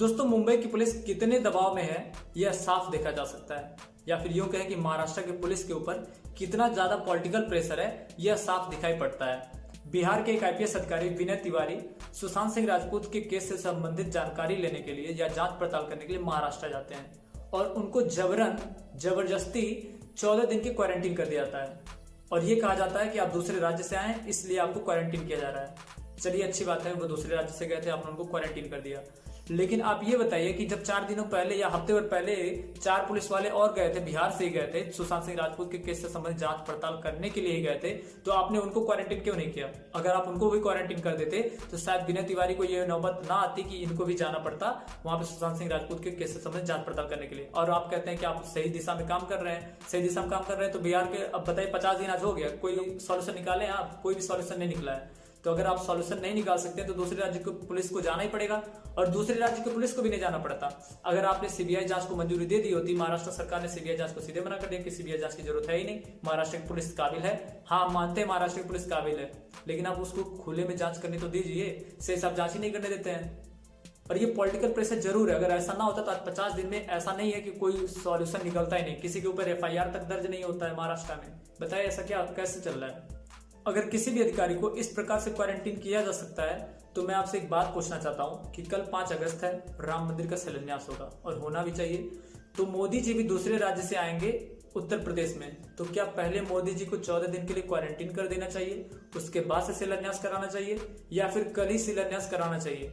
दोस्तों, मुंबई की पुलिस कितने दबाव में है यह साफ देखा जा सकता है, या फिर यूं कहें कि महाराष्ट्र की पुलिस के ऊपर कितना ज्यादा पॉलिटिकल प्रेशर है यह साफ दिखाई पड़ता है। बिहार के एक आईपीएस अधिकारी विनय तिवारी सुशांत सिंह राजपूत के केस से संबंधित जानकारी लेने के लिए या जांच पड़ताल करने के लिए महाराष्ट्र जाते हैं और उनको जबरदस्ती 14 दिन की क्वारंटीन कर दिया जाता है और ये कहा जाता है कि आप दूसरे राज्य से आए इसलिए आपको क्वारंटीन किया जा रहा है। चलिए, अच्छी बात है, वो दूसरे राज्य से गए थे, आपने उनको क्वारंटीन कर दिया। लेकिन आप ये बताइए कि जब 4 दिनों पहले या हफ्ते भर पहले 4 पुलिस वाले और गए थे, बिहार से ही गए थे, सुशांत सिंह राजपूत के केस से संबंधित जांच पड़ताल करने के लिए ही गए थे, तो आपने उनको क्वारंटीन क्यों नहीं किया? अगर आप उनको भी क्वारंटीन कर देते तो शायद विनय तिवारी को यह नौबत ना आती कि इनको भी जाना पड़ता वहां पे सुशांत सिंह राजपूत के केस से संबंधित जांच पड़ताल करने के लिए। और आप कहते हैं कि आप सही दिशा में काम कर रहे हैं, सही दिशा में काम कर रहे हैं, तो बिहार के अब बताइए 50 दिन आज हो गया, कोई सॉल्यूशन निकाले आप? कोई भी सॉल्यूशन नहीं निकला है। तो अगर आप सॉल्यूशन नहीं निकाल सकते तो दूसरे राज्य की पुलिस को जाना ही पड़ेगा और दूसरे राज्य की पुलिस को भी नहीं जाना पड़ता। अगर आपने सीबीआई जांच को मंजूरी दे दी होती, महाराष्ट्र सरकार ने सीबीआई जांच को सीधे मना कर दिया कि सीबीआई जांच की जरूरत है ही नहीं, महाराष्ट्र की पुलिस काबिल है। हाँ, मानते हैं महाराष्ट्र की पुलिस काबिल है, लेकिन आप उसको खुले में जांच करनी तो दीजिए, सही साहब जांच ही नहीं करने देते हैं। और ये पॉलिटिकल प्रेशर जरूर है। अगर ऐसा ना होता तो आज 50 दिन में ऐसा नहीं है कि कोई सॉल्यूशन निकलता ही नहीं, किसी के ऊपर एफआईआर तक दर्ज नहीं होता है महाराष्ट्र में। बताइए ऐसा क्या कैसे चल रहा है? अगर किसी भी अधिकारी को इस प्रकार से क्वारंटीन किया जा सकता है तो मैं आपसे एक बात पूछना चाहता हूं कि कल 5 अगस्त है, राम मंदिर का शिलान्यास होगा और होना भी चाहिए। तो मोदी जी भी दूसरे राज्य से आएंगे उत्तर प्रदेश में, तो क्या पहले मोदी जी को 14 दिन के लिए क्वारंटीन कर देना चाहिए, उसके बाद से शिलान्यास कराना चाहिए, या फिर कल ही शिलान्यास कराना चाहिए?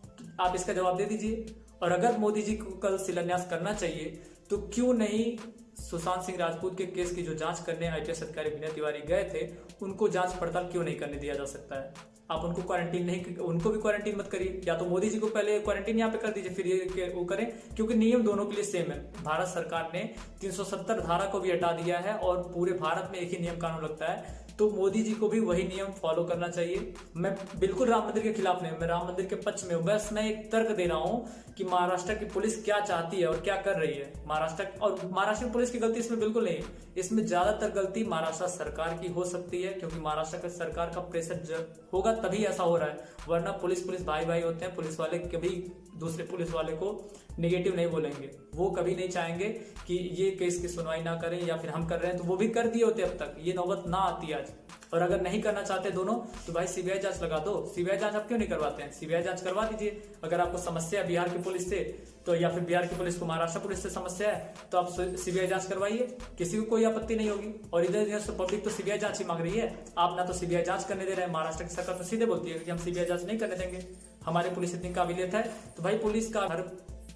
तो आप इसका जवाब दे दीजिए। और अगर मोदी जी को कल शिलान्यास करना चाहिए तो क्यों नहीं सुशांत सिंह राजपूत के केस की जो जांच करने आईपीएस अधिकारी विनय तिवारी गए थे उनको जांच पड़ताल क्यों नहीं करने दिया जा सकता है? आप उनको क्वारंटीन नहीं, उनको भी क्वारंटीन मत करिए, या तो मोदी जी को पहले क्वारंटीन यहाँ पे कर दीजिए फिर ये वो करें, क्योंकि नियम दोनों के लिए सेम है। भारत सरकार ने 370 धारा को भी हटा दिया है और पूरे भारत में एक ही नियम कानून लगता है, तो मोदी जी को भी वही नियम फॉलो करना चाहिए। मैं बिल्कुल राम मंदिर के खिलाफ नहीं, मैं राम मंदिर के पक्ष में हूँ। बस मैं एक तर्क दे रहा हूँ कि महाराष्ट्र की पुलिस क्या चाहती है और क्या कर रही है। महाराष्ट्र की पुलिस की गलती इसमें बिल्कुल नहीं है, इसमें ज्यादातर गलती महाराष्ट्र सरकार की हो सकती है, क्योंकि महाराष्ट्र की सरकार का प्रेशर होगा तभी ऐसा हो रहा है, वरना पुलिस भाई भाई होते हैं। पुलिस वाले कभी दूसरे पुलिस वाले को नेगेटिव नहीं बोलेंगे, वो कभी नहीं चाहेंगे कि ये केस की सुनवाई ना करें या फिर हम कर रहे हैं तो वो भी कर दिए होते अब तक, ये नौबत ना आती आज। और अगर नहीं करना चाहते दोनों तो भाई सीबीआई जांच लगा दो। सीबीआई जांच आप क्यों नहीं करवाते हैं? सीबीआई जांच करवा दीजिए। अगर आपको समस्या है बिहार की पुलिस से तो, या फिर बिहार की पुलिस को महाराष्ट्र पुलिस से समस्या है तो आप सीबीआई जांच करवाइए, किसी को कोई आपत्ति नहीं होगी। और इधर से पब्लिक तो सीबीआई जांच ही मांग रही है, आप ना तो सीबीआई जांच करने दे रहे हैं। महाराष्ट्र की सरकार तो सीधे बोलती है कि हम सीबीआई जांच नहीं करने देंगे, हमारी पुलिस इतनी काबिलियत है। तो भाई पुलिस का हर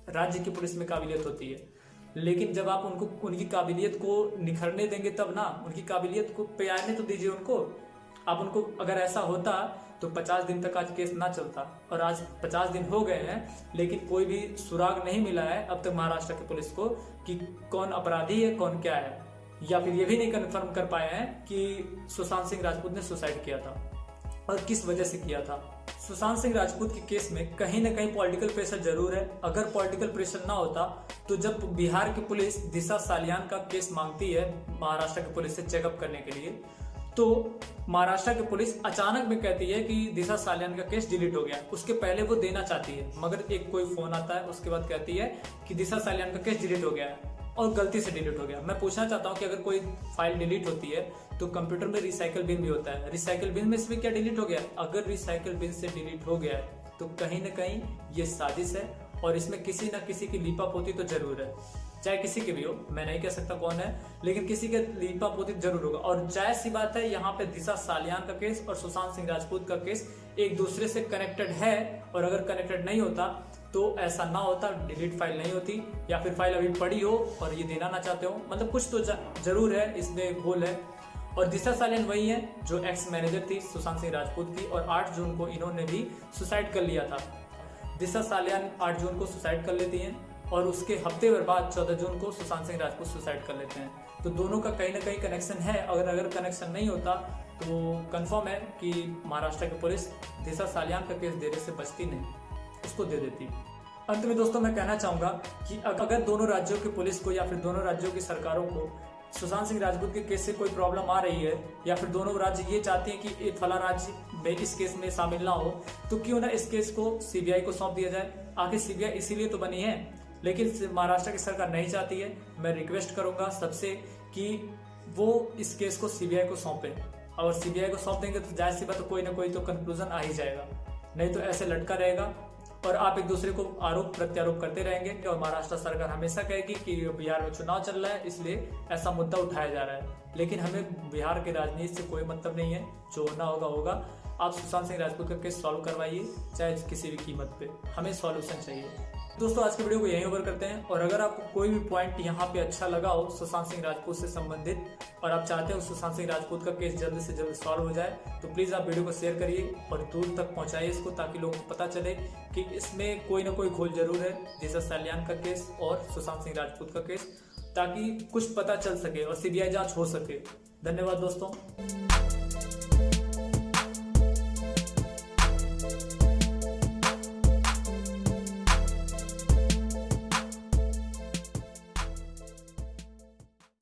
राज्य की पुलिस में काबिलियत होती है, लेकिन जब आप उनको उनकी काबिलियत को निखरने देंगे तब ना, उनकी काबिलियत को प्यारने तो दीजिए उनको। आप उनको, अगर ऐसा होता तो 50 दिन तक आज केस ना चलता, और आज 50 दिन हो गए हैं लेकिन कोई भी सुराग नहीं मिला है अब तक महाराष्ट्र की पुलिस को कि कौन अपराधी है कौन क्या है, या फिर ये भी नहीं कन्फर्म कर पाए हैं कि सुशांत सिंह राजपूत ने सुसाइड किया था और किस वजह से किया था। सुशांत सिंह राजपूत के केस में कहीं ना कहीं पॉलिटिकल प्रेशर जरूर है। अगर पॉलिटिकल प्रेशर ना होता तो जब बिहार की पुलिस दिशा सालियान का केस मांगती है महाराष्ट्र की पुलिस से चेकअप करने के लिए, तो महाराष्ट्र की पुलिस अचानक में कहती है कि दिशा सालियान का केस डिलीट हो गया। उसके पहले वो देना चाहती है, मगर एक कोई फोन आता है, उसके बाद कहती है कि दिशा सालियान का केस डिलीट हो गया है और गलती से डिलीट हो गया। मैं पूछना चाहता हूं कि अगर कोई फाइल डिलीट होती है तो कंप्यूटर में रिसाइकल बिन भी होता है, रिसाइकल बिन में इसमें क्या डिलीट हो गया? अगर रिसाइकल बिन से डिलीट हो गया है तो कहीं ना कहीं ये साजिश है और इसमें किसी ना किसी की लीपापोती तो जरूर है, चाहे किसी के भी हो, मैं नहीं कह सकता कौन है, लेकिन किसी के लीपापोती जरूर होगा। और जायज सी बात है, यहाँ पे दिशा सालियान का केस और सुशांत सिंह राजपूत का केस एक दूसरे से कनेक्टेड है, और अगर कनेक्टेड नहीं होता तो ऐसा ना होता, डिलीट फाइल नहीं होती, या फिर फाइल अभी पड़ी हो और ये देना ना चाहते हो, मतलब कुछ तो जरूर है इसमें गोल है। और दिशा सालियान वही है जो एक्स मैनेजर थी सुशांत सिंह राजपूत की, और 8 जून को इन्होंने भी सुसाइड कर लिया था। दिशा सालियान 8 जून को सुसाइड कर लेती हैं और उसके हफ्ते भर बाद 14 जून को सुशांत सिंह राजपूत सुसाइड कर लेते हैं। तो दोनों का कहीं ना कहीं कनेक्शन है। अगर कनेक्शन नहीं होता तो कंफर्म है कि महाराष्ट्र की पुलिस दिशा सालियान का केस देने से बचती नहीं, उसको दे देती। अंत में दोस्तों मैं कहना चाहूंगा कि अगर दोनों राज्यों की पुलिस को या फिर दोनों राज्यों की सरकारों को सुशांत सिंह राजपूत के केस से कोई प्रॉब्लम आ रही है, या फिर दोनों राज्य ये चाहते हैं कि फला राज्य में इस केस में शामिल ना हो, तो क्यों ना इस केस को सीबीआई को सौंप दिया जाए। आखिर सीबीआई इसीलिए तो बनी है, लेकिन महाराष्ट्र की सरकार नहीं चाहती है। मैं रिक्वेस्ट करूंगा सबसे कि वो इस केस को सीबीआई को सौंपे, और सीबीआई को सौंप देंगे तो जाहिर सी बात कोई ना कोई तो कंक्लूजन आ ही जाएगा, नहीं तो ऐसे लटका रहेगा और आप एक दूसरे को आरोप प्रत्यारोप करते रहेंगे। और महाराष्ट्र सरकार हमेशा कहेगी कि बिहार में चुनाव चल रहा है इसलिए ऐसा मुद्दा उठाया जा रहा है, लेकिन हमें बिहार के राजनीति से कोई मतलब नहीं है। जो होना होगा होगा। आप सुशांत सिंह राजपूत का केस सॉल्व करवाइए, चाहे किसी भी कीमत पे, हमें सॉल्यूशन चाहिए। दोस्तों आज के वीडियो को यहीं ओवर करते हैं, और अगर आपको कोई भी पॉइंट यहाँ पे अच्छा लगा हो सुशांत सिंह राजपूत से संबंधित, और आप चाहते हो सुशांत सिंह राजपूत का केस जल्द से जल्द सॉल्व हो जाए, तो प्लीज आप वीडियो को शेयर करिए और दूर तक पहुंचाइए इसको, ताकि लोगों को पता चले कि इसमें कोई ना कोई खोल जरूर है, जैसा सल्यान का केस और सुशांत सिंह राजपूत का केस, ताकि कुछ पता चल सके और सीबीआई जांच हो सके। धन्यवाद दोस्तों।